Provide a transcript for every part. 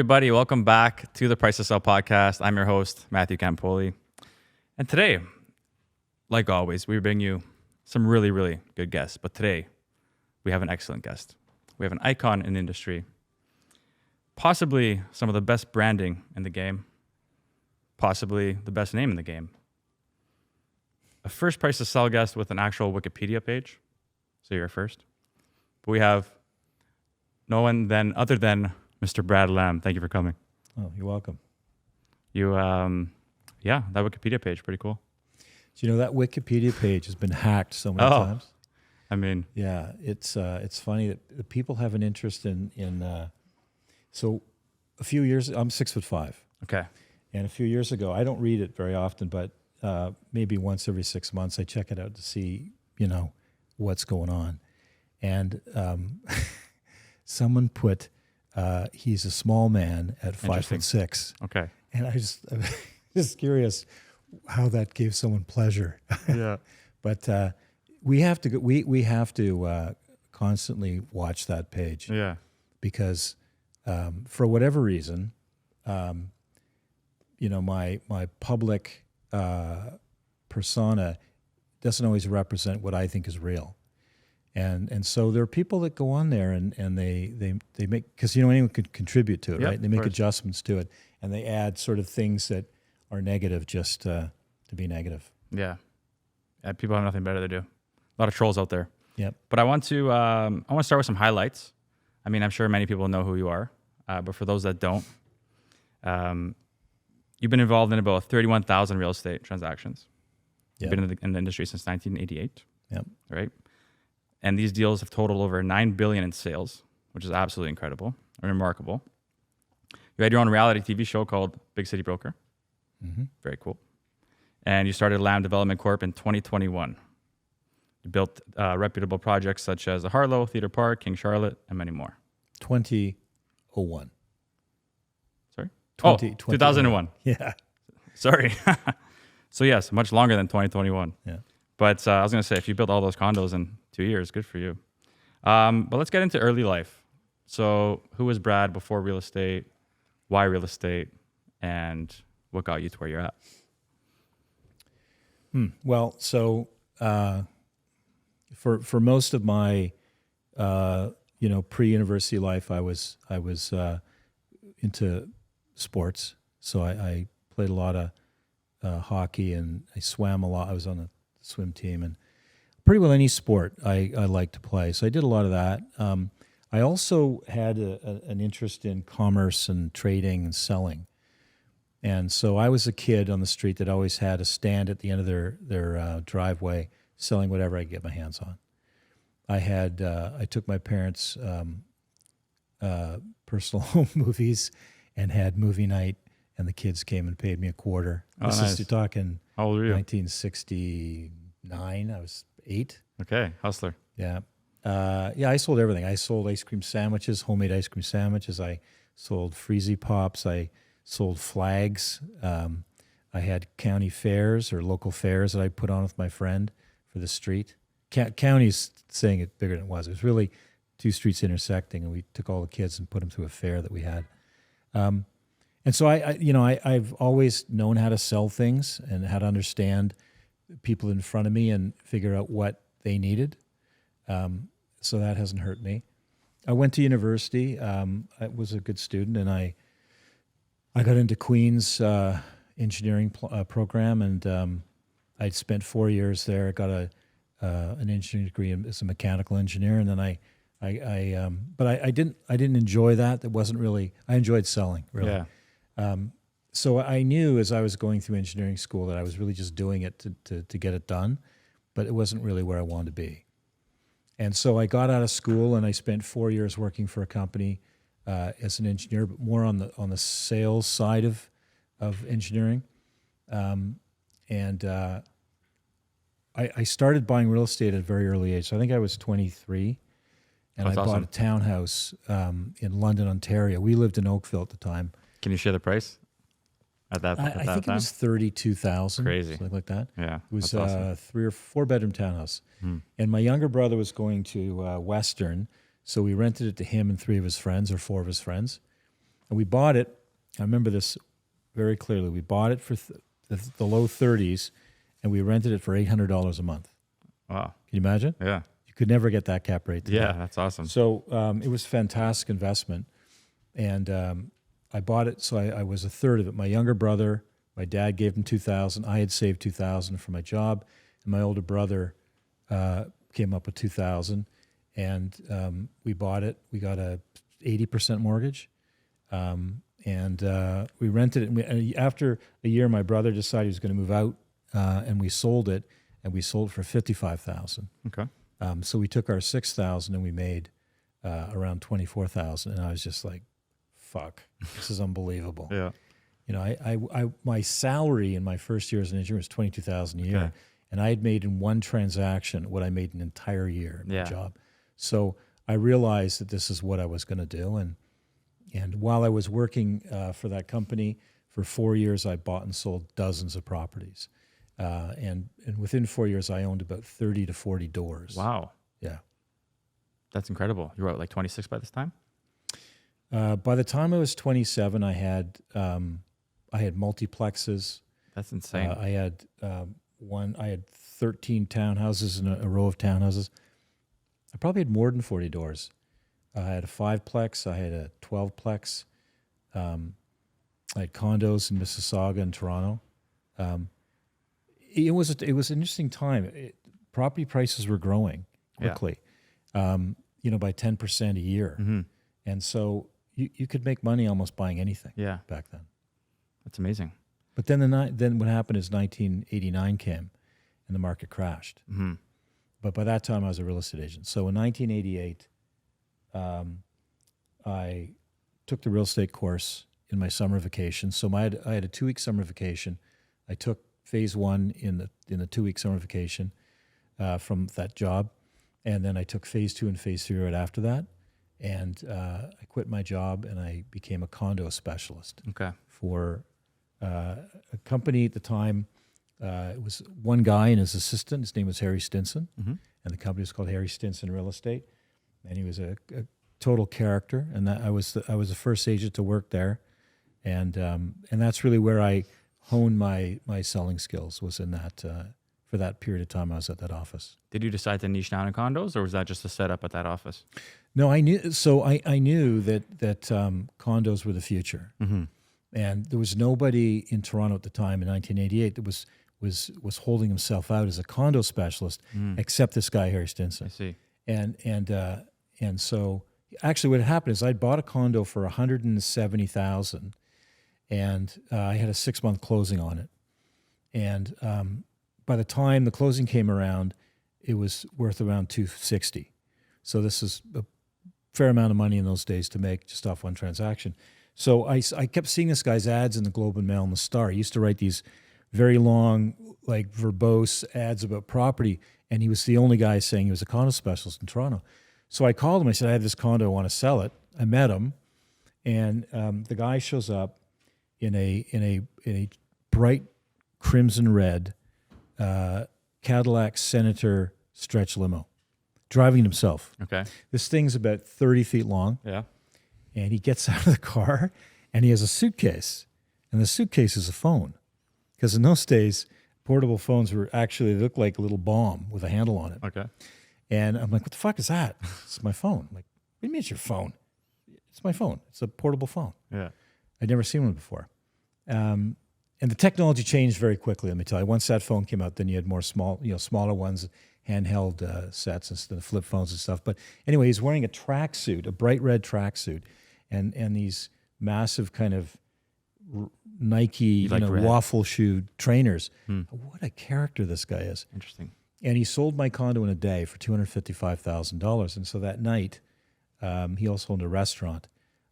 everybody. Welcome back to the Price to Sell podcast. I'm your host, Matthew Campoli. And today, like always, we bring you some really, really good guests. But today, we have an excellent guest. We have an icon in the industry, possibly some of the best branding in the game, possibly the best name in the game. A first Price to Sell guest with an actual Wikipedia page. So you're first. But we have no one then other than Mr. Brad Lamb. Thank you for coming. Oh, you're welcome. You, that Wikipedia page, pretty cool. So, you know, that Wikipedia page has been hacked so many times. I mean, yeah, it's funny that the people have an interest in. So, a few years, I'm 6'5". okay. And a few years ago, I don't read it very often, but maybe once every 6 months, I check it out to see, what's going on. And someone put. He's a small man at 5'6". Okay. And I'm just curious how that gave someone pleasure. Yeah. But we have to we have to constantly watch that page. Yeah. Because for whatever reason, my public persona doesn't always represent what I think is real. And so there are people that go on there and they make, because anyone could contribute to it, right? They make adjustments to it, and they add sort of things that are negative just to be negative. Yeah. People have nothing better to do. A lot of trolls out there. Yep. But I want to start with some highlights. I mean, I'm sure many people know who you are, but for those that don't, you've been involved in about 31,000 real estate transactions. You've been in the industry since 1988. Yep. Right. And these deals have totaled over $9 billion in sales, which is absolutely incredible and remarkable. You had your own reality TV show called Big City Broker. Mm-hmm. Very cool. And you started Lamb Development Corp in 2021. You built reputable projects such as the Harlow, Theater Park, King Charlotte, and many more. 2001. Sorry? 2001. Yeah. Sorry. So yes, much longer than 2021. Yeah. But I was going to say, if you built all those condos in 2 years, good for you. But let's get into early life. So who was Brad before real estate? Why real estate? And what got you to where you're at? Well, so for most of my pre-university life, I was into sports. So I played a lot of hockey, and I swam a lot. I was on a swim team, and pretty well any sport I like to play. So I did a lot of that. I also had an interest in commerce and trading and selling. And so I was a kid on the street that always had a stand at the end of their driveway selling whatever I could get my hands on. I took my parents' personal home movies and had movie night, and the kids came and paid me a quarter. Nice. You're talking How old were you? 1969. I was 8. Okay, hustler. Yeah. I sold everything. I sold ice cream sandwiches, homemade ice cream sandwiches. I sold Freezy Pops. I sold flags. I had county fairs or local fairs that I put on with my friend for the street. County's saying it bigger than it was. It was really 2 streets intersecting, and we took all the kids and put them to a fair that we had. And so I've always known how to sell things and how to understand people in front of me and figure out what they needed. So that hasn't hurt me. I went to university. I was a good student, and I got into Queen's engineering program, and I'd spent 4 years there. I got an engineering degree as a mechanical engineer, and then but I didn't enjoy that. That wasn't really. I enjoyed selling, really. Yeah. So I knew as I was going through engineering school that I was really just doing it to get it done, but it wasn't really where I wanted to be. And so I got out of school, and I spent 4 years working for a company as an engineer, but more on the sales side of engineering. I started buying real estate at a very early age. So I think I was 23, and That's I awesome. bought a townhouse in London, Ontario. We lived in Oakville at the time. Can you share the price at that I think time? it was $32,000. Crazy. Something like that. Yeah, It was that's awesome. 3 or 4 bedroom townhouse. And my younger brother was going to Western, so we rented it to him and 3 of his friends or 4 of his friends. And we bought it. I remember this very clearly. We bought it for the low 30s, and we rented it for $800 a month. Wow. Can you imagine? Yeah. You could never get that cap rate today. Yeah, that's awesome. So it was a fantastic investment. And I bought it, so I was a third of it. My younger brother, my dad gave him $2,000. I had saved $2,000 for my job. And my older brother came up with $2,000. And we bought it. We got a 80% mortgage. And we rented it. And after a year, my brother decided he was going to move out, and we sold it. And we sold it for $55,000. Okay. So we took our $6,000 and we made around $24,000. And I was just like, "Fuck, this is unbelievable." Yeah. You know, I my salary in my first year as an engineer was $22,000 a year, Okay. and I had made in one transaction what I made an entire year in my Yeah. job. So I realized that this is what I was going to do, and while I was working for that company for 4 years, I bought and sold dozens of properties, and within 4 years, I owned about 30 to 40 doors. Wow. Yeah. That's incredible. You were like 26 by this time? By the time I was 27, I had multiplexes. That's insane. I had I had 13 townhouses and a row of townhouses. I probably had more than 40 doors. I had a 5-plex. I had a 12-plex. I had condos in Mississauga and Toronto. It was an interesting time. Property prices were growing quickly, by 10% a year. Mm-hmm. And so you could make money almost buying anything Yeah. back then. That's amazing. But then then what happened is 1989 came and the market crashed. Mm-hmm. But by that time, I was a real estate agent. So in 1988, I took the real estate course in my summer vacation. So I had a 2-week summer vacation. I took phase 1 in the 2-week summer vacation from that job. And then I took phase 2 and phase 3 right after that. And I quit my job and I became a condo specialist Okay. for a company at the time. It was one guy and his assistant. His name was Harry Stinson, Mm-hmm. and the company was called Harry Stinson Real Estate. And he was a total character. And I was the first agent to work there, and that's really where I honed my selling skills, was in that for that period of time I was at that office. Did you decide to niche down in condos, or was that just a setup at that office? No, I knew. So I knew that condos were the future. Mm-hmm. And there was nobody in Toronto at the time in 1988 that was holding himself out as a condo specialist, except this guy Harry Stinson. I see. And so actually, what happened is I bought a condo for $170,000, and I had a 6-month closing on it. And by the time the closing came around, it was worth around $260,000. So this is a fair amount of money in those days to make just off one transaction. So I kept seeing this guy's ads in the Globe and Mail and the Star. He used to write these very long, like verbose ads about property, and he was the only guy saying he was a condo specialist in Toronto. So I called him. I said, "I have this condo. I want to sell it." I met him, and the guy shows up in a bright crimson red Cadillac Senator stretch limo, driving himself. Okay. This thing's about 30 feet long. Yeah. And he gets out of the car and he has a suitcase. And the suitcase is a phone. Because in those days, portable phones were actually, they looked like a little bomb with a handle on it. Okay. And I'm like, "What the fuck is that?" "It's my phone." I'm like, "What do you mean it's your phone?" "It's my phone. It's a portable phone." Yeah. I'd never seen one before. And the technology changed very quickly, let me tell you. Once that phone came out, then you had more smaller ones, handheld sets instead of flip phones and stuff. But anyway, he's wearing a tracksuit, a bright red tracksuit, and these massive kind of Nike like red. waffle shoe trainers. What a character this guy is. Interesting. And he sold my condo in a day for $255,000. And so that night, he also owned a restaurant.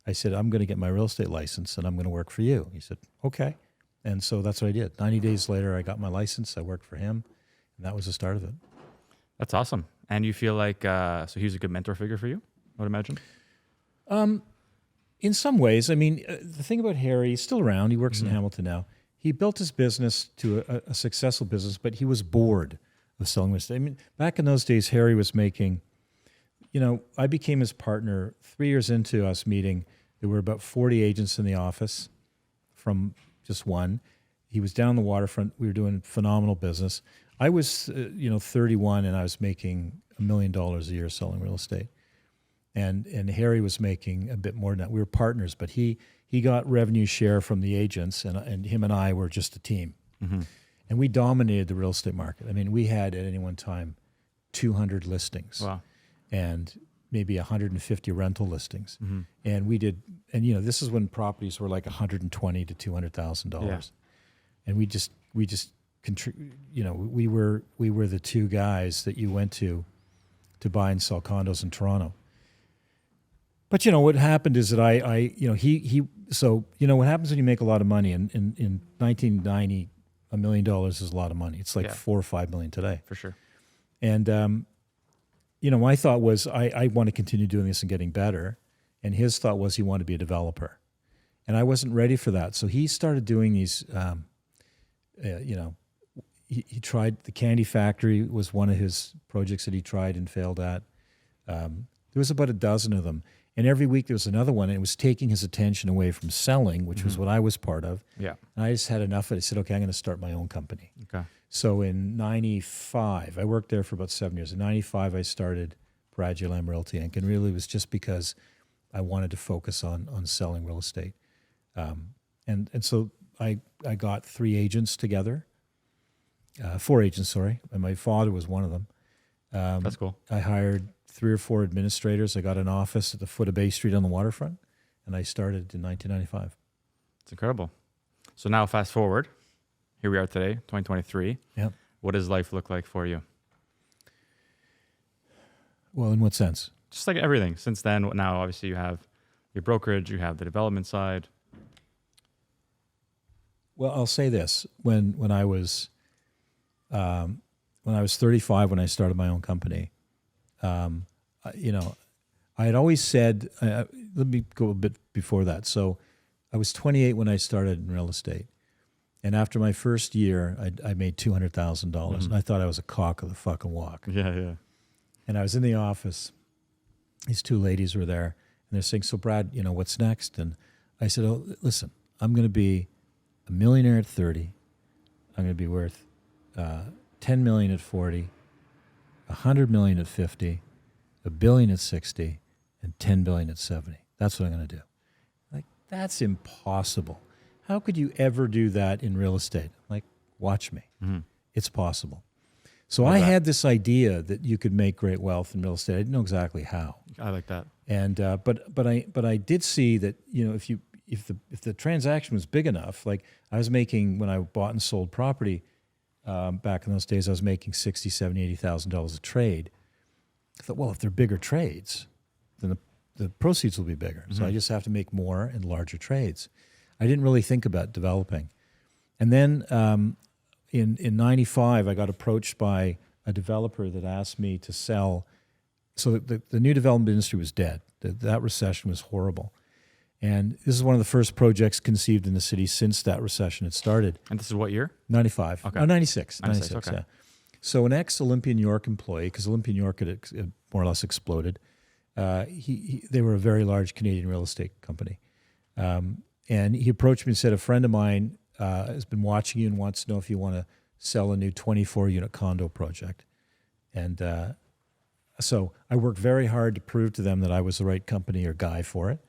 I said, "I'm going to get my real estate license and I'm going to work for you." He said, "Okay." And so that's what I did. 90 days later, I got my license. I worked for him, and that was the start of it. That's awesome. And you feel like, so he was a good mentor figure for you, I would imagine? In some ways. I mean, the thing about Harry, he's still around. He works in Hamilton now. He built his business to a successful business, but he was bored of selling real estate. I mean, back in those days, Harry was making, I became his partner 3 years into us meeting. There were about 40 agents in the office from just one. He was down the waterfront. We were doing phenomenal business. I was, 31, and I was making $1 million a year selling real estate. And Harry was making a bit more than that. We were partners, but he got revenue share from the agents, and him and I were just a team. Mm-hmm. And we dominated the real estate market. I mean, we had at any one time 200 listings. Wow. And maybe 150 rental listings. Mm-hmm. And we did, and this is when properties were like $120,000 to $200,000. Yeah. And we were the two guys that you went to buy and sell condos in Toronto. But what happened is that what happens when you make a lot of money in 1990, $1 million is a lot of money. It's like $4 or $5 million today. For sure. And, my thought was I want to continue doing this and getting better. And his thought was he wanted to be a developer. And I wasn't ready for that. So he started doing these, he tried, the candy factory was one of his projects that he tried and failed at. There was about a dozen of them. And every week there was another one, and it was taking his attention away from selling, which was what I was part of. Yeah. And I just had enough of it. I said, okay, I'm going to start my own company. Okay. So in 95, I worked there for about 7 years. In 95, I started Bradley Lamb Realty Inc. And really it was just because I wanted to focus on selling real estate. And so I got 4 agents together. And my father was one of them. That's cool. I hired 3 or 4 administrators. I got an office at the foot of Bay Street on the waterfront, and I started in 1995. It's incredible. So now fast forward, here we are today, 2023. Yeah. What does life look like for you? Well, in what sense? Just like everything. Since then, now obviously you have your brokerage, you have the development side. Well, I'll say this: when I was 35, when I started my own company, I had always said. Let me go a bit before that. So, I was 28 when I started in real estate, and after my first year, I made $200,000, and I thought I was a cock of the fucking walk. Yeah, yeah. And I was in the office. These 2 ladies were there, and they're saying, "So, Brad, what's next?" And I said, "Oh, listen, I'm going to be a millionaire at 30. I'm going to be worth $10 million at 40, $100 million at 50, $1 billion at 60, and $10 billion at 70. That's what I'm going to do." Like, that's impossible. How could you ever do that in real estate? Like, watch me. Mm-hmm. It's possible. So I had this idea that you could make great wealth in real estate. I didn't know exactly how. I like that. And but I did see that if the transaction was big enough, like I was making when I bought and sold property back in those days, I was making $60,000, $70,000, $80,000 a trade. I thought, well, if they're bigger trades, then the proceeds will be bigger. So I just have to make more and larger trades. I didn't really think about developing. And then in 95, I got approached by a developer that asked me to sell. So the new development industry was dead. That recession was horrible. And this is one of the first projects conceived in the city since that recession had started. And this is what year? 95. Okay. Oh, 96. 96, 96, okay. yeah. So an ex-Olympia, New York employee, because Olympia, New York had more or less exploded, they were a very large Canadian real estate company. And he approached me and said, a friend of mine has been watching you and wants to know if you want to sell a new 24-unit condo project. And so I worked very hard to prove to them that I was the right company or guy for it.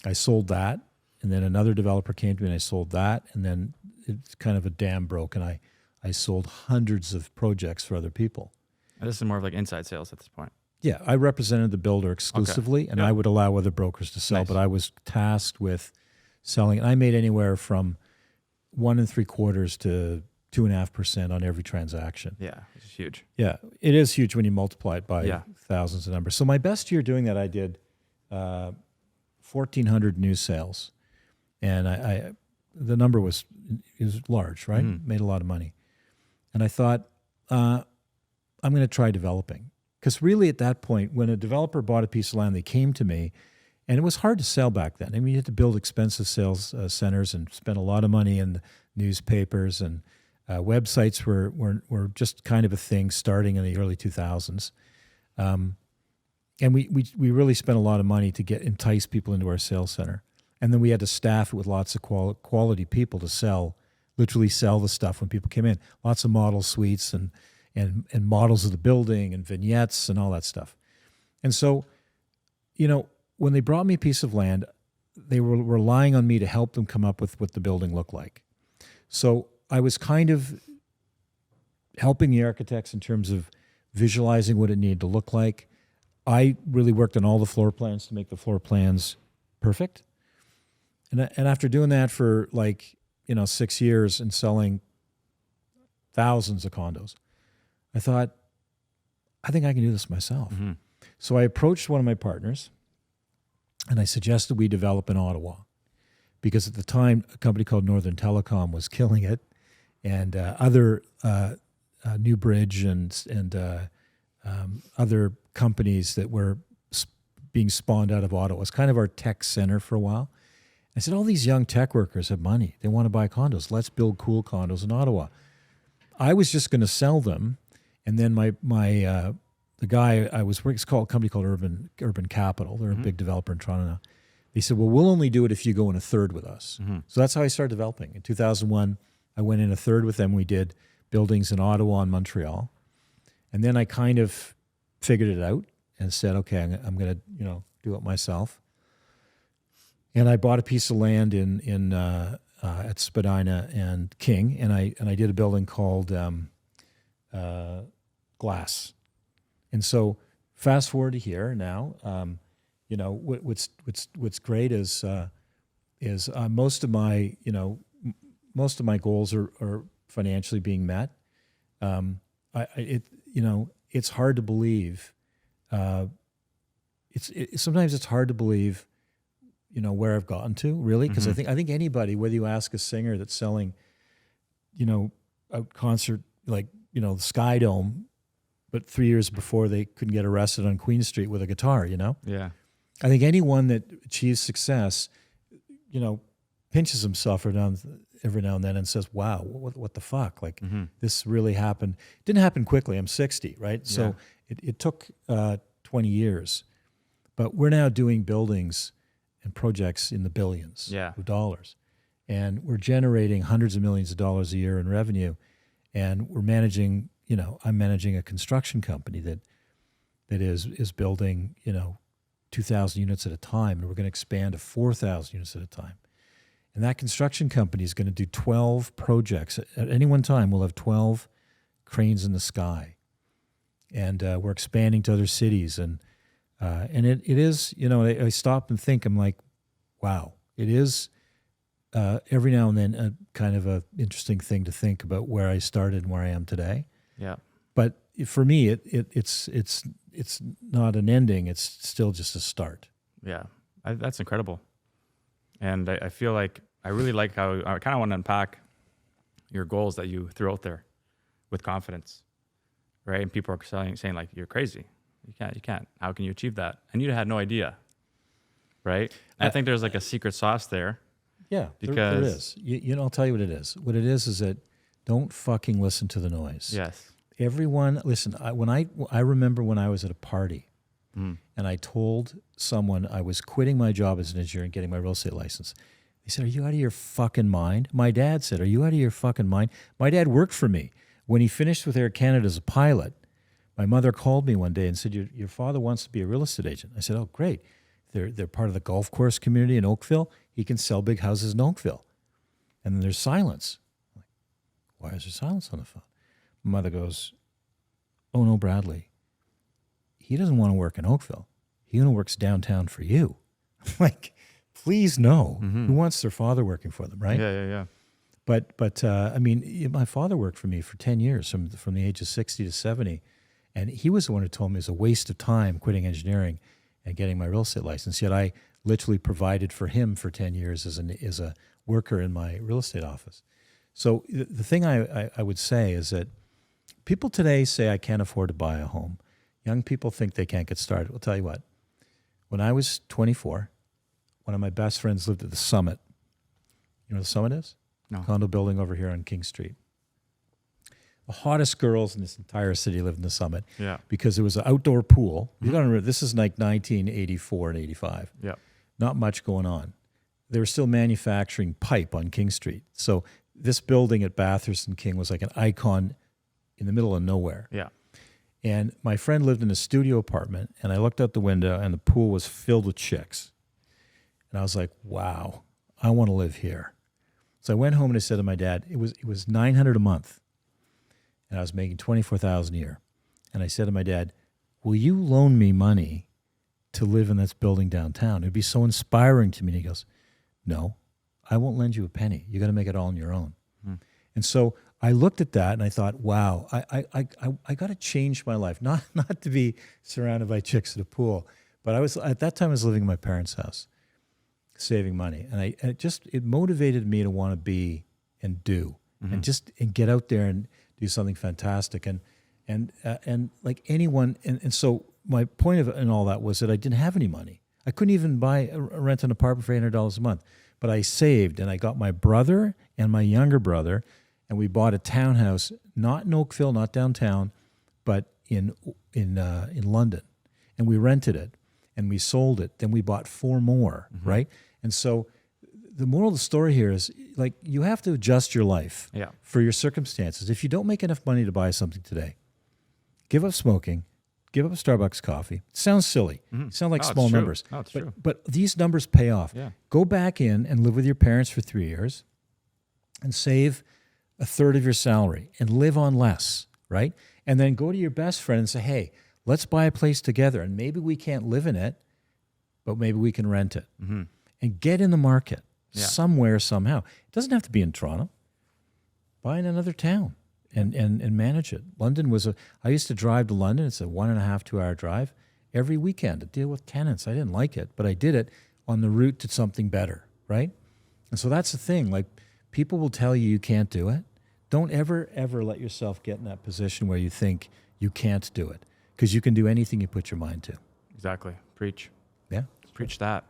I sold that, and then another developer came to me and I sold that, and then it's kind of a dam broke, and I sold hundreds of projects for other people. And this is more of like inside sales at this point. Yeah, I represented the builder exclusively, and I would allow other brokers to sell, Nice. but I was tasked with selling. And I made anywhere from 1 3/4 to 2.5% on every transaction. Yeah, which is huge. Yeah, it is huge when you multiply it by Yeah. thousands of numbers. So my best year doing that, I did 1,400 new sales, and I the number was large, right? Mm-hmm. Made a lot of money, and I thought I'm going to try developing, because really at that point, when a developer bought a piece of land, they came to me, and it was hard to sell back then. I mean, you had to build expensive sales centers and spend a lot of money in the newspapers, and websites were just kind of a thing starting in the early 2000s. And we really spent a lot of money to entice people into our sales center. And then we had to staff it with lots of quality people to literally sell the stuff when people came in. Lots of model suites and models of the building and vignettes and all that stuff. And so, when they brought me a piece of land, they were relying on me to help them come up with what the building looked like. So I was kind of helping the architects in terms of visualizing what it needed to look like. I really worked on all the floor plans to make the floor plans perfect. And after doing that for 6 years and selling thousands of condos, I thought, I think I can do this myself. Mm-hmm. So I approached one of my partners and I suggested we develop in Ottawa, because at the time a company called Northern Telecom was killing it, and other Newbridge and other companies that were being spawned out of Ottawa. It was kind of our tech center for a while. I said, all these young tech workers have money. They want to buy condos. Let's build cool condos in Ottawa. I was just going to sell them. And then the guy I was working, it's called a company called Urban Capital. They're a big developer in Toronto now. They said, well, we'll only do it if you go in a third with us. Mm-hmm. So that's how I started developing. In 2001, I went in a third with them. We did buildings in Ottawa and Montreal. And then I kind of figured it out and said, okay, I'm going to do it myself. And I bought a piece of land at Spadina and King, and I did a building called Glass. And so fast forward to here now. What's great is most of my goals are financially being met. It's hard to believe. Sometimes it's hard to believe, where I've gotten to, really, because I think anybody, whether you ask a singer that's selling, a concert like the Sky Dome, but 3 years before they couldn't get arrested on Queen Street with a guitar, Yeah. I think anyone that achieves success, pinches himself every now and then and says, wow, what the fuck? This really happened. It didn't happen quickly. I'm 60, right? So it took 20 years. But we're now doing buildings and projects in the billions of dollars. And we're generating hundreds of millions of dollars a year in revenue. And we're managing, I'm managing a construction company that is building, 2,000 units at a time. And we're going to expand to 4,000 units at a time. And that construction company is going to do 12 projects. At any one time, we'll have 12 cranes in the sky. And we're expanding to other cities. And it is, I stop and think, I'm like, wow, it is every now and then a kind of a interesting thing to think about where I started and where I am today. Yeah. But for me, it's not an ending. It's still just a start. Yeah, that's incredible. And I feel like I really like how I kind of want to unpack your goals that you threw out there with confidence, right? And people are saying like, you're crazy. You can't. How can you achieve that? And you had no idea, right? I think there's like a secret sauce there. Yeah, there is. I'll tell you what it is. What it is that don't fucking listen to the noise. Yes. Everyone, listen, I remember when I was at a party and I told someone I was quitting my job as an engineer and getting my real estate license. They said, are you out of your fucking mind? My dad said, are you out of your fucking mind? My dad worked for me. When he finished with Air Canada as a pilot, my mother called me one day and said, your father wants to be a real estate agent. I said, oh, great. They're part of the golf course community in Oakville. He can sell big houses in Oakville. And then there's silence. I'm like, why is there silence on the phone? My mother goes, oh, no, Bradley. He doesn't want to work in Oakville. He only works downtown for you. I'm like, please no. Who wants their father working for them, right? Yeah. But I mean, my father worked for me for 10 years, from the age of 60 to 70. And he was the one who told me it was a waste of time quitting engineering and getting my real estate license. Yet I literally provided for him for 10 years as a worker in my real estate office. So the thing I would say is that people today say I can't afford to buy a home. Young people think they can't get started. I'll tell you what. When I was 24, one of my best friends lived at the Summit. You know what the Summit is? No. Condo building over here on King Street. the hottest girls in this entire city lived in the Summit. Yeah. Because there was an outdoor pool. You got to remember, this is like 1984 and 85. Yeah. Not much going on. They were still manufacturing pipe on King Street. So this building at Bathurst and King was like an icon in the middle of nowhere. Yeah. And my friend lived in a studio apartment, and I looked out the window, and the pool was filled with chicks. And I was like, wow, I want to live here. So I went home and I said to my dad, it was $900 a month, and I was making $24,000 a year. And I said to my dad, will you loan me money to live in this building downtown? It'd be so inspiring to me. And he goes, no, I won't lend you a penny. You got to make it all on your own. And so I looked at that and I thought, wow, I got to change my life. Not to be surrounded by chicks at a pool, but at that time I was living in my parents' house, saving money, and it motivated me to want to be and do and get out there and do something fantastic and like anyone. And so my point of it and all that was that I didn't have any money. I couldn't even rent an apartment for $800 a month, but I saved, and I got my brother and my younger brother, and we bought a townhouse, not in Oakville, not downtown, but in London, and we rented it, and we sold it. Then we bought 4 more, right? And so the moral of the story here is, like, you have to adjust your life for your circumstances. If you don't make enough money to buy something today, give up smoking, give up a Starbucks coffee. It sounds silly. It sounds like small numbers. No, it's true. But these numbers pay off. Yeah. Go back in and live with your parents for 3 years and save a third of your salary and live on less, right? And then go to your best friend and say, hey, let's buy a place together. And maybe we can't live in it, but maybe we can rent it. And get in the market somewhere, somehow. It doesn't have to be in Toronto. Buy in another town and manage it. London I used to drive to London. It's a 1.5, 2 hour drive every weekend to deal with tenants. I didn't like it, but I did it on the route to something better, right? And so that's the thing. Like, people will tell you can't do it. Don't ever let yourself get in that position where you think you can't do it, because you can do anything you put your mind to. Exactly. Preach. Yeah. Preach that.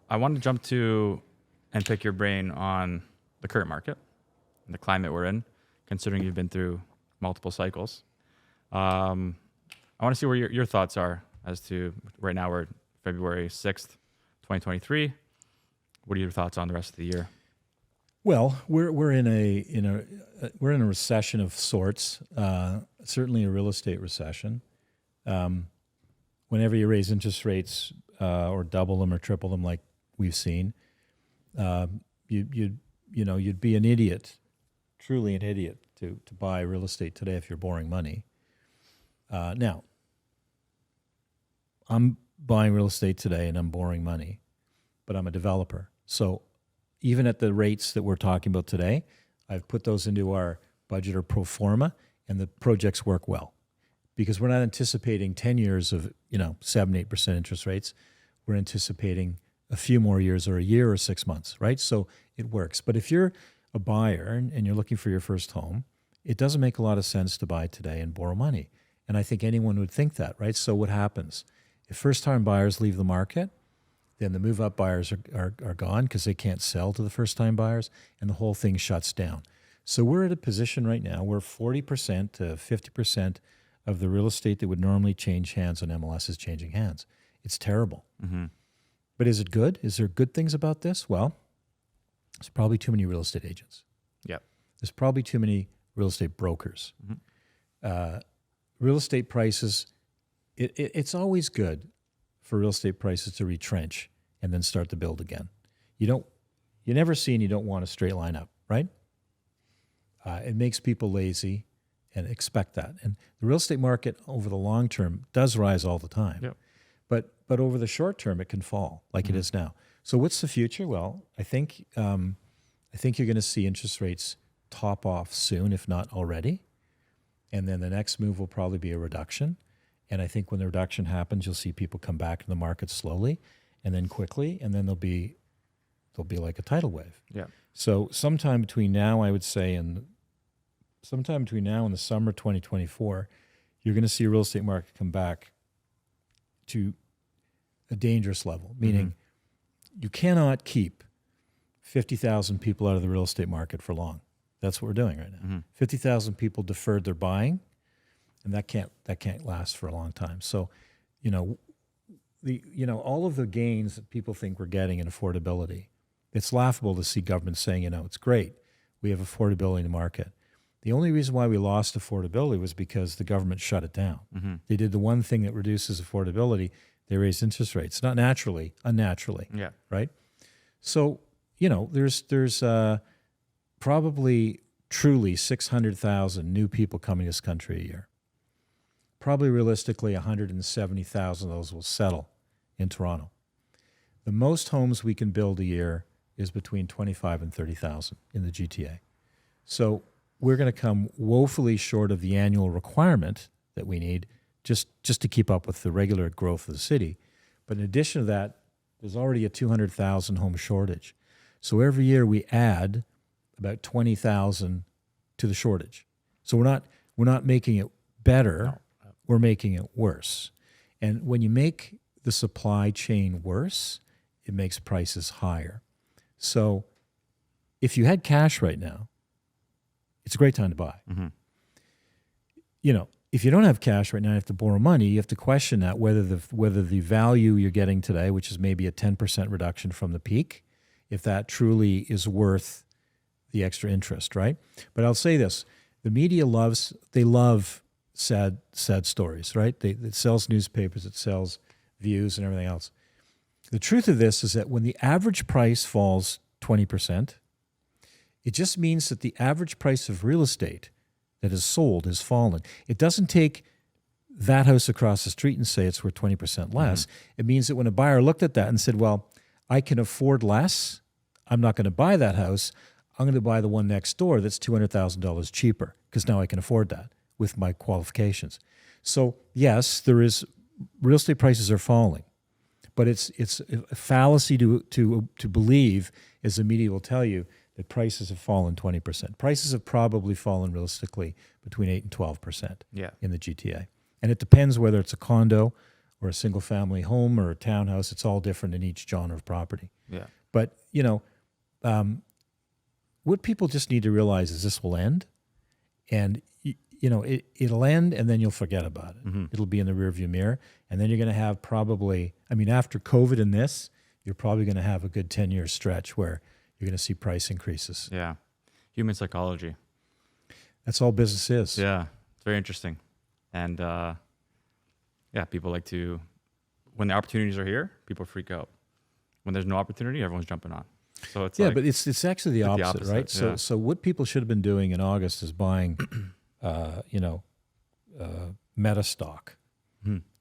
I want to jump to and pick your brain on the current market and the climate we're in, considering you've been through multiple cycles. I want to see where your thoughts are as to right now we're February 6th, 2023. What are your thoughts on the rest of the year? Well, we're in a recession of sorts. Certainly a real estate recession. Whenever you raise interest rates or double them or triple them, like we've seen, you'd be an idiot, truly an idiot, to buy real estate today if you're borrowing money. Now, I'm buying real estate today and I'm borrowing money, but I'm a developer, so even at the rates that we're talking about today, I've put those into our budget or pro forma, and the projects work well because we're not anticipating 10 years of 7-8% interest rates. We're anticipating a few more years or a year or 6 months, right? So it works. But if you're a buyer and you're looking for your first home, it doesn't make a lot of sense to buy today and borrow money. And I think anyone would think that, right? So what happens? If first-time buyers leave the market, then the move-up buyers are gone because they can't sell to the first-time buyers, and the whole thing shuts down. So we're at a position right now where 40% to 50% of the real estate that would normally change hands on MLS is changing hands. It's terrible. But is it good? Is there good things about this? Well, there's probably too many real estate agents. Yep. There's probably too many real estate brokers. Real estate prices, it's always good for real estate prices to retrench and then start to build again. You never see and you don't want a straight line up, right? It makes people lazy and expect that. And the real estate market over the long term does rise all the time. Yep. But over the short term, it can fall like it is now. So what's the future? Well, I think you're going to see interest rates top off soon, if not already. And then the next move will probably be a reduction. And I think when the reduction happens, you'll see people come back in the market slowly and then quickly, and then there'll be like a tidal wave. Yeah. So sometime between now, I would say, and the summer 2024, you're going to see a real estate market come back to a dangerous level, meaning you cannot keep 50,000 people out of the real estate market for long. That's what we're doing right now. 50,000 people deferred their buying, and that can't last for a long time. So, all of the gains that people think we're getting in affordability, it's laughable to see government saying, it's great, we have affordability in the market. The only reason why we lost affordability was because the government shut it down. They did the one thing that reduces affordability. They raised interest rates, not naturally, unnaturally. Yeah. Right. So, there's probably truly 600,000 new people coming to this country a year. Probably realistically 170,000 of those will settle in Toronto. The most homes we can build a year is between 25 and 30,000 in the GTA. So we're going to come woefully short of the annual requirement that we need just to keep up with the regular growth of the city. But in addition to that, there's already a 200,000 home shortage. So every year we add about 20,000 to the shortage. So we're not making it better, we're making it worse. And when you make the supply chain worse, it makes prices higher. So if you had cash right now, it's a great time to buy. If you don't have cash right now, you have to borrow money. You have to question that whether the value you're getting today, which is maybe a 10% reduction from the peak, if that truly is worth the extra interest, right? But I'll say this: the media love sad stories, right? It sells newspapers, it sells views and everything else. The truth of this is that when the average price falls 20%, it just means that the average price of real estate that is sold has fallen. It doesn't take that house across the street and say it's worth 20% less. It means that when a buyer looked at that and said, well, I can afford less, I'm not going to buy that house, I'm going to buy the one next door that's $200,000 cheaper because now I can afford that with my qualifications. So yes, real estate prices are falling, but it's a fallacy to believe, as the media will tell you, that prices have fallen 20%. Prices have probably fallen realistically between 8 and 12% in the GTA. And it depends whether it's a condo or a single family home or a townhouse. It's all different in each genre of property. Yeah. But, what people just need to realize is this will end, and it'll end, and then you'll forget about it. It'll be in the rearview mirror, and then you're going to have after COVID and this, you're probably going to have a good 10-year stretch where you're going to see price increases. Yeah. Human psychology. That's all business is. Yeah. It's very interesting. And people like to, when the opportunities are here, people freak out. When there's no opportunity, everyone's jumping on. So it's but it's actually the opposite, right? Yeah. So what people should have been doing in August is buying, Meta stock.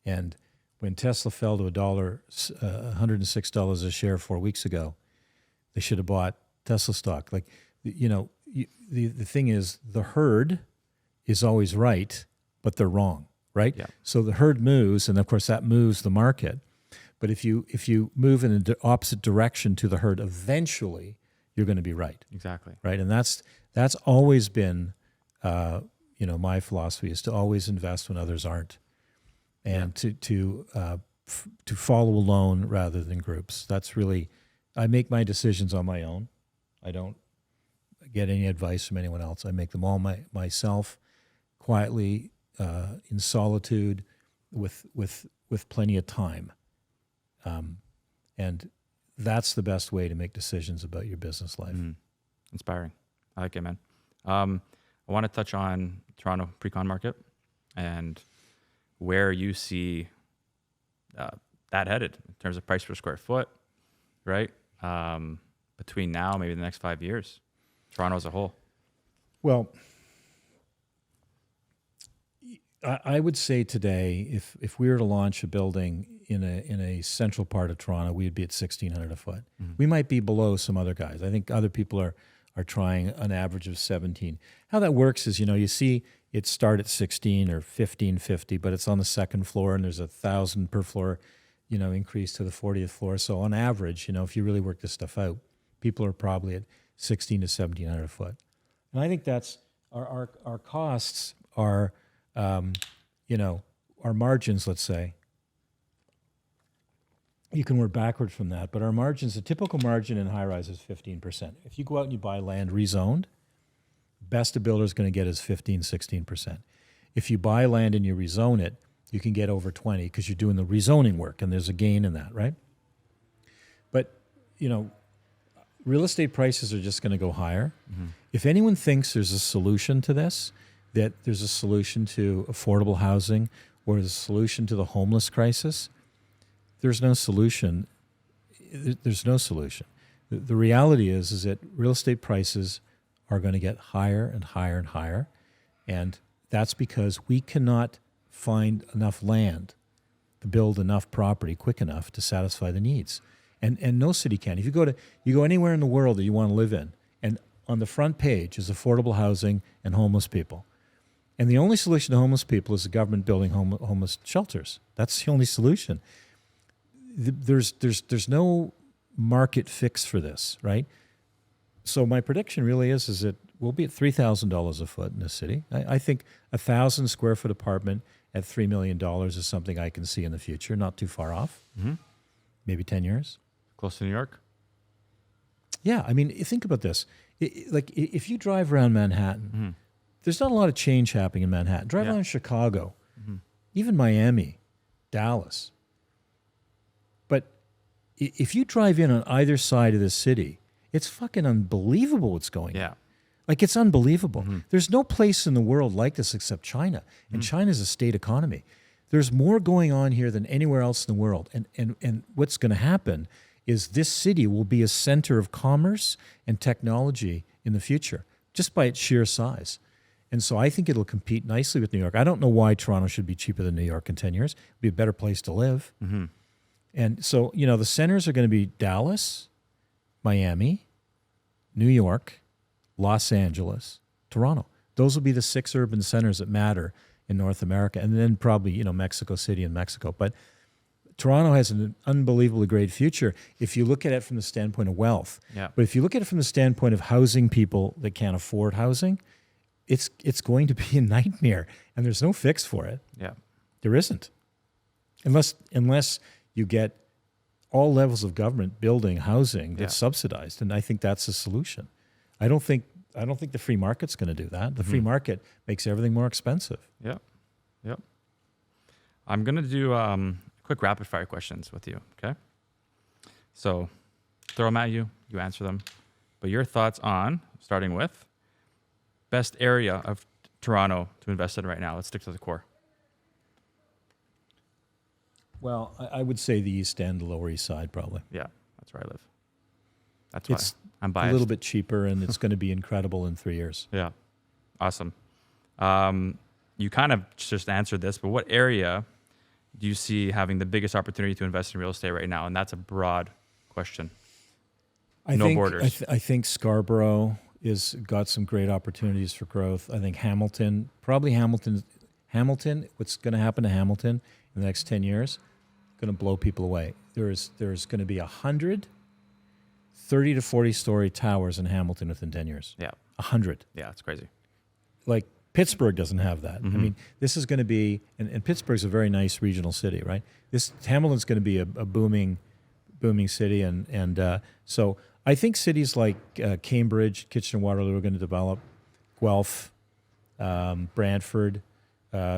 And when Tesla fell to $106 a share 4 weeks ago, they should have bought Tesla stock. The thing is, the herd is always right, but they're wrong, right? Yeah. So the herd moves, and of course that moves the market. But if you move in the opposite direction to the herd, eventually you're going to be right. Exactly. Right, and that's always been, my philosophy is to always invest when others aren't, and to follow alone rather than groups. That's really, I make my decisions on my own. I don't get any advice from anyone else. I make them all myself, quietly, in solitude, with plenty of time. And that's the best way to make decisions about your business life. Inspiring. I like it, man. I want to touch on Toronto pre-con market and where you see that headed in terms of price per square foot, right? Between now, maybe the next 5 years, Toronto as a whole. Well, I would say today, if we were to launch a building in a central part of Toronto, we'd be at $1,600 a foot. We might be below some other guys. I think other people are trying an average of 17. How that works is, you see it start at 16 or 1550, but it's on the second floor, and there's 1,000 per floor, increase to the 40th floor. So on average, if you really work this stuff out, people are probably at 16 to 1,700 a foot. And I think that's our costs are. Our margins, let's say, you can work backward from that, but our margins, the typical margin in high rise is 15%. If you go out and you buy land rezoned, Best a builder is going to get is 15, 16%. If you buy land and you rezone it, you can get over 20 because you're doing the rezoning work, and there's a gain in that, right? But, real estate prices are just going to go higher. Mm-hmm. If anyone thinks there's a solution to this, that there's a solution to affordable housing or there's a solution to the homeless crisis, there's no solution. There's no solution. The reality is that real estate prices are going to get higher and higher and higher, and that's because we cannot find enough land to build enough property quick enough to satisfy the needs. And no city can. If you go anywhere in the world that you want to live in, and on the front page is affordable housing and homeless people. And the only solution to homeless people is the government building homeless shelters. That's the only solution. There's no market fix for this, right? So my prediction really is that we'll be at $3,000 a foot in this city. I think 1,000 square foot apartment at $3 million is something I can see in the future, not too far off, maybe 10 years. Close to New York? Yeah, I mean, think about this. If you drive around Manhattan, there's not a lot of change happening in Manhattan. Drive around Chicago, even Miami, Dallas. But if you drive in on either side of the city, it's fucking unbelievable what's going on. Yeah. Like, it's unbelievable. There's no place in the world like this except China. And China's a state economy. There's more going on here than anywhere else in the world. And what's going to happen is this city will be a center of commerce and technology in the future, just by its sheer size. And so I think it'll compete nicely with New York. I don't know why Toronto should be cheaper than New York in 10 years. It'd be a better place to live. And so, the centers are going to be Dallas, Miami, New York, Los Angeles, Toronto. Those will be the 6 urban centers that matter in North America. And then probably, Mexico City and Mexico. But Toronto has an unbelievably great future if you look at it from the standpoint of wealth. Yeah. But if you look at it from the standpoint of housing people that can't afford housing, it's going to be a nightmare, and there's no fix for it. Yeah. There isn't. Unless you get all levels of government building housing that's subsidized, and I think that's the solution. I don't think the free market's going to do that. The free market makes everything more expensive. Yep. I'm going to do quick rapid fire questions with you, okay? So throw them at you, you answer them. But your thoughts on, starting with, best area of Toronto to invest in right now. Let's stick to the core. Well, I would say the East End, the Lower East Side, probably. Yeah, that's where I live. That's why It's I'm biased. a little bit cheaper, and it's going to be incredible in 3 years. Yeah, awesome. You kind of just answered this, but what area do you see having the biggest opportunity to invest in real estate right now? And that's a broad question. No borders. I think Scarborough is got some great opportunities for growth. I think Hamilton, what's going to happen to Hamilton in the next 10 years, going to blow people away. There's going to be 100 30 to 40 story towers in Hamilton within 10 years. Yeah. 100. Yeah, it's crazy. Like, Pittsburgh doesn't have that. I mean, this is going to be, and Pittsburgh's a very nice regional city, right? Hamilton's going to be a booming city, and so I think cities like Cambridge, Kitchener-Waterloo are going to develop, Guelph, Brantford,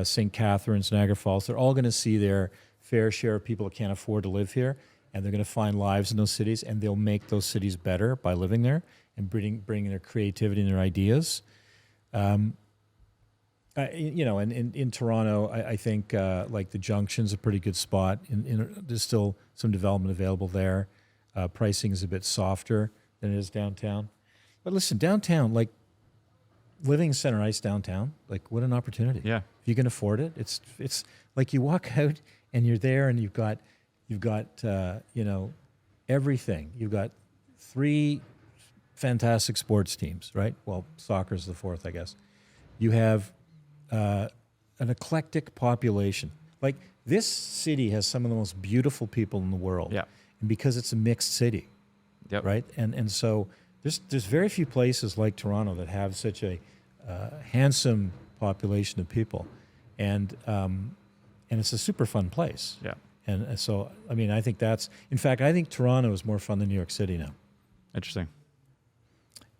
St. Catharines, Niagara Falls. They're all going to see their fair share of people that can't afford to live here, and they're going to find lives in those cities, and they'll make those cities better by living there and bringing their creativity and their ideas. In Toronto, I think like the Junction's a pretty good spot. There's still some development available there. Pricing is a bit softer than it is downtown. But listen, downtown, like living in Center Ice downtown, like what an opportunity. Yeah. If you can afford it, it's like you walk out and you're there and you've got everything. You've got 3 fantastic sports teams, right? Well, soccer's the 4th, I guess. You have an eclectic population. Like, this city has some of the most beautiful people in the world. Yeah. And because it's a mixed city, Yep. right? And so there's very few places like Toronto that have such a handsome population of people, and it's a super fun place. Yeah. And so, I mean, I think Toronto is more fun than New York City now. Interesting.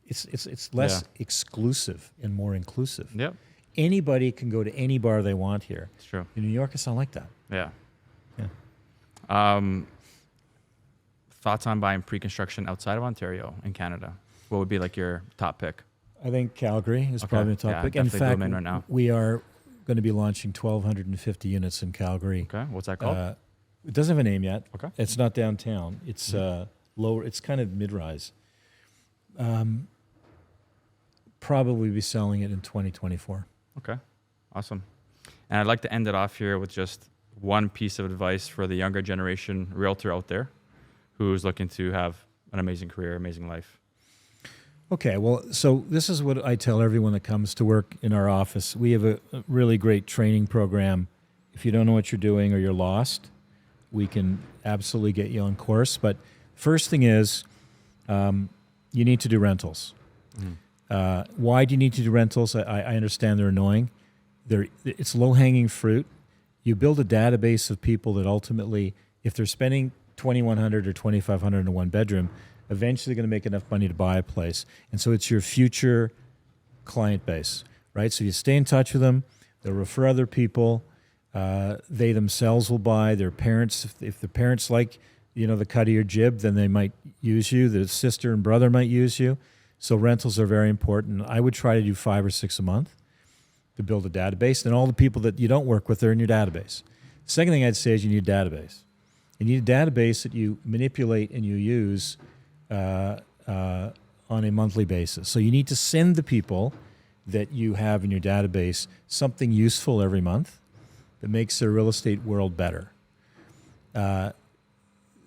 it's less exclusive and more inclusive. Yep. Anybody can go to any bar they want here. It's true. In New York, it's not like that. Yeah. Yeah. Thoughts on buying pre-construction outside of Ontario in Canada? What would be like your top pick? I think Calgary is probably the top pick. In definitely fact, booming right now. we are going to be launching 1,250 units in Calgary. Okay. What's that called? It doesn't have a name yet. Okay. It's not downtown. It's lower. It's kind of mid-rise. Probably be selling it in 2024. Okay. Awesome. And I'd like to end it off here with just one piece of advice for the younger generation realtor out there who's looking to have an amazing career, amazing life. Okay, well, so this is what I tell everyone that comes to work in our office. We have a really great training program. If you don't know what you're doing or you're lost, we can absolutely get you on course. But first thing is, you need to do rentals. Why do you need to do rentals? I understand they're annoying. It's low-hanging fruit. You build a database of people that ultimately, if they're spending $2,100 or $2,500 in a one-bedroom, eventually going to make enough money to buy a place. And so it's your future client base, right? So you stay in touch with them. They'll refer other people. They themselves will buy. Their parents, if the parents like, the cut of your jib, then they might use you. The sister and brother might use you. So rentals are very important. I would try to do 5 or 6 a month to build a database. And all the people that you don't work with are in your database. The second thing I'd say is you need a database. You need a database that you manipulate and you use on a monthly basis. So you need to send the people that you have in your database something useful every month that makes their real estate world better. The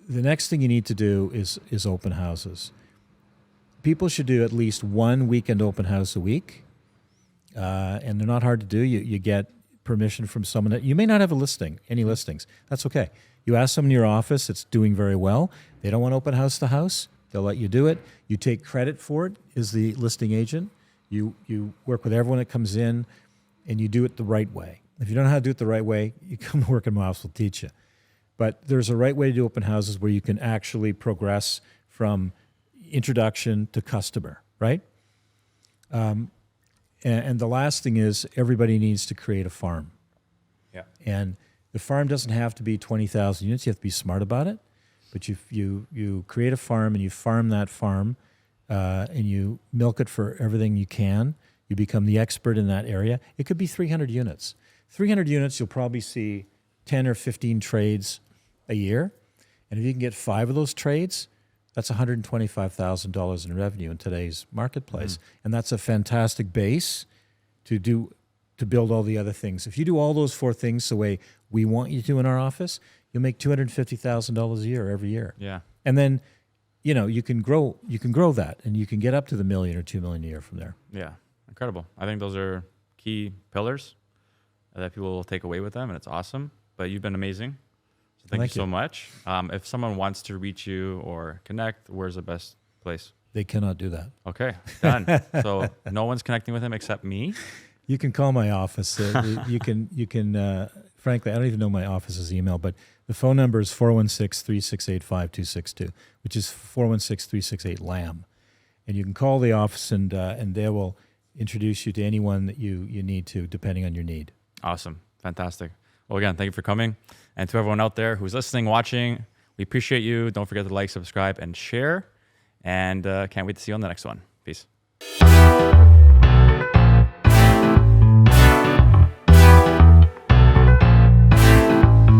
next thing you need to do is open houses. People should do at least one weekend open house a week, and they're not hard to do. You get permission from someone that you may not have any listings. That's okay. You ask someone in your office that's doing very well. They don't want to open house to house. They'll let you do it. You take credit for it as the listing agent. You work with everyone that comes in, and you do it the right way. If you don't know how to do it the right way, you come to work in my office, we'll teach you. But there's a right way to do open houses where you can actually progress from introduction to customer, right? And the last thing is everybody needs to create a farm. Yeah. And the farm doesn't have to be 20,000 units. You have to be smart about it. But you create a farm and you farm that farm and you milk it for everything you can. You become the expert in that area. It could be 300 units. 300 units, you'll probably see 10 or 15 trades a year. And if you can get 5 of those trades, that's $125,000 in revenue in today's marketplace. And that's a fantastic base to build all the other things. If you do all those 4 things the way we want you to in our office, you'll make $250,000 a year every year. Yeah. And then, you can grow that and you can get up to the $1 million or $2 million a year from there. Yeah. Incredible. I think those are key pillars that people will take away with them, and it's awesome. But you've been amazing. So thank you so much. If someone wants to reach you or connect, where's the best place? They cannot do that. Okay, done. So no one's connecting with him except me. You can call my office. You can. Frankly, I don't even know my office's email, but the phone number is 416-368-5262, which is 416-368-LAM. And you can call the office, and they will introduce you to anyone that you need to, depending on your need. Awesome. Fantastic. Well, again, thank you for coming. And to everyone out there who's listening, watching, we appreciate you. Don't forget to like, subscribe, and share. And can't wait to see you on the next one.